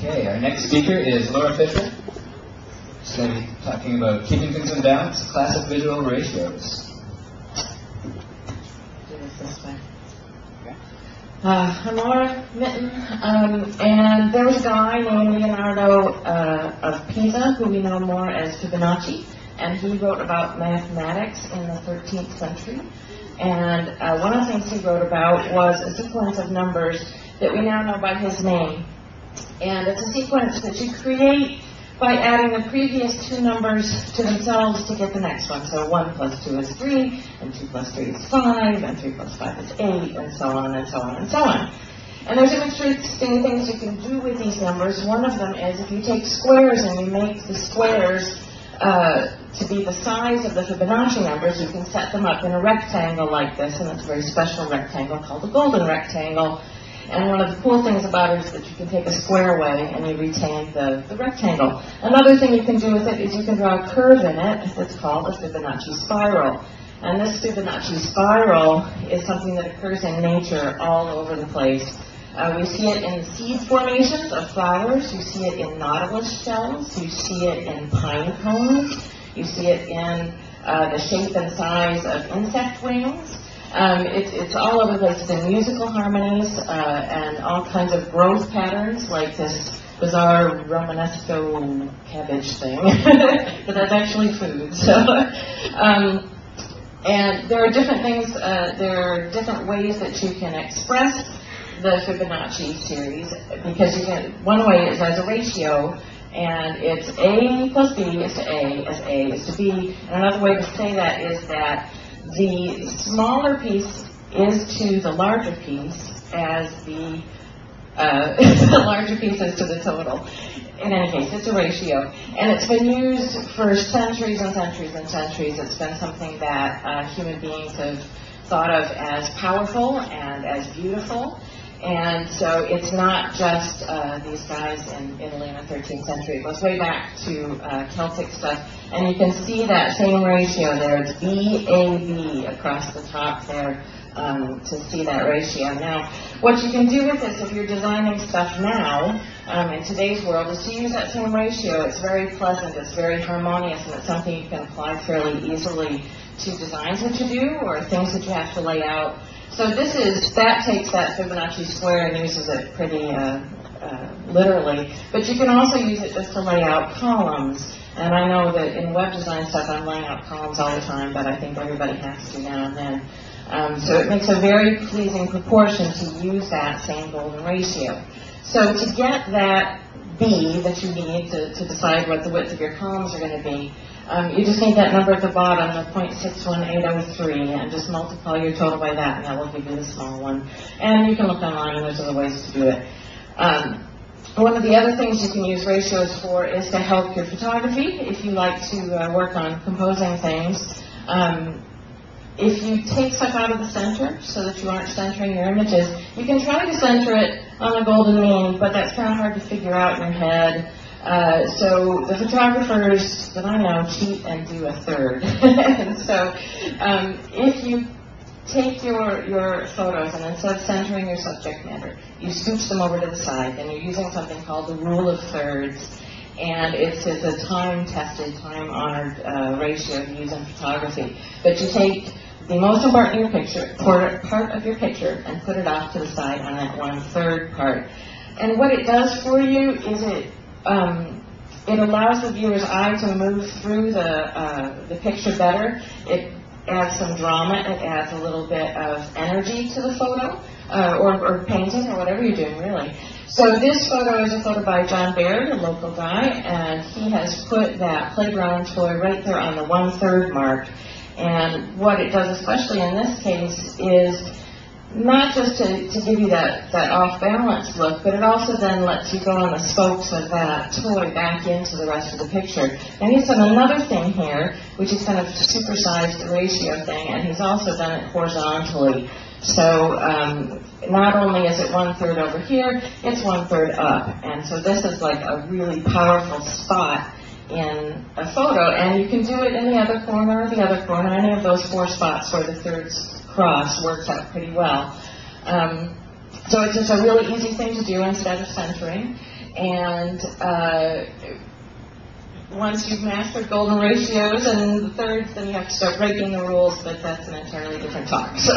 Okay, our next speaker is Laura Fisher. She's going to be talking about keeping things in balance, classic visual ratios. Do this way. Okay. I'm Laura Mitten, and there was a guy named Leonardo of Pisa, who we know more as Fibonacci, and he wrote about mathematics in the 13th century. And one of the things he wrote about was a sequence of numbers that we now know by his name. And it's a sequence that you create by adding the previous two numbers to themselves to get the next one. So 1 plus 2 is 3, and 2 plus 3 is 5, and 3 plus 5 is 8, and so on, and so on, and so on. And there's some interesting things you can do with these numbers. One of them is if you take squares and you make the squares to be the size of the Fibonacci numbers, you can set them up in a rectangle like this, and it's a very special rectangle called the golden rectangle. And one of the cool things about it is that you can take a square away and you retain the rectangle. Another thing you can do with it is you can draw a curve in it that's called a Fibonacci spiral. And this Fibonacci spiral is something that occurs in nature all over the place. We see it in seed formations of flowers. You see it in nautilus shells. You see it in pine cones. You see it in the shape and size of insect wings. It's all over the place. It's in musical harmonies and all kinds of growth patterns, like this bizarre Romanesco cabbage thing, but that's actually food. So, and there are different things. There are different ways that you can express the Fibonacci series, because you can. One way is as a ratio. And it's A plus B is to A as A is to B. And another way to say that is that the smaller piece is to the larger piece as the larger piece is to the total. In any case, it's a ratio. And it's been used for centuries and centuries and centuries. It's been something that human beings have thought of as powerful and as beautiful. And so it's not just these guys in Italy in the 13th century. It goes way back to Celtic stuff. And you can see that same ratio there. It's B-A-B across the top there to see that ratio. Now, what you can do with this if you're designing stuff now in today's world is to use that same ratio. It's very pleasant. It's very harmonious. And it's something you can apply fairly easily to designs that you do or things that you have to lay out. So that takes that Fibonacci square and uses it pretty literally. But you can also use it just to lay out columns. And I know that in web design stuff I'm laying out columns all the time, but I think everybody has to now and then. So it makes a very pleasing proportion to use that same golden ratio. So to get that B that you need to decide what the width of your columns are going to be, you just need that number at the bottom, the 0.61803, and just multiply your total by that, and that will give you the small one. And you can look online, and there's other ways to do it. One of the other things you can use ratios for is to help your photography. If you like to work on composing things, if you take stuff out of the center so that you aren't centering your images, you can try to center it on a golden mean, but that's kind of hard to figure out in your head. So the photographers that I know cheat and do a third. And so if you take your photos and instead of centering your subject matter, you scooch them over to the side, and you're using something called the rule of thirds. And it's a time-tested, time-honored ratio to use in photography. But you take the most important part of your picture and put it off to the side on that 1/3 part. And what it does for you is it allows the viewer's eye to move through the picture better. It adds some drama. It adds a little bit of energy to the photo, or painting, or whatever you're doing, really. So this photo is a photo by John Baird, a local guy, and he has put that playground toy right there on the 1/3 mark. And what it does, especially in this case, is not just to give you that off-balance look, but it also then lets you go on the spokes of that toy back into the rest of the picture. And he's done another thing here, which is kind of supersized the ratio thing, and he's also done it horizontally. So not only is it 1/3 over here, it's 1/3 up. And so this is like a really powerful spot in a photo, and you can do it in the other corner or the other corner. Any of those 4 spots where the thirds cross works out pretty well. So it's just a really easy thing to do instead of centering. And once you've mastered golden ratios and the thirds, then you have to start breaking the rules, but that's an entirely different talk. So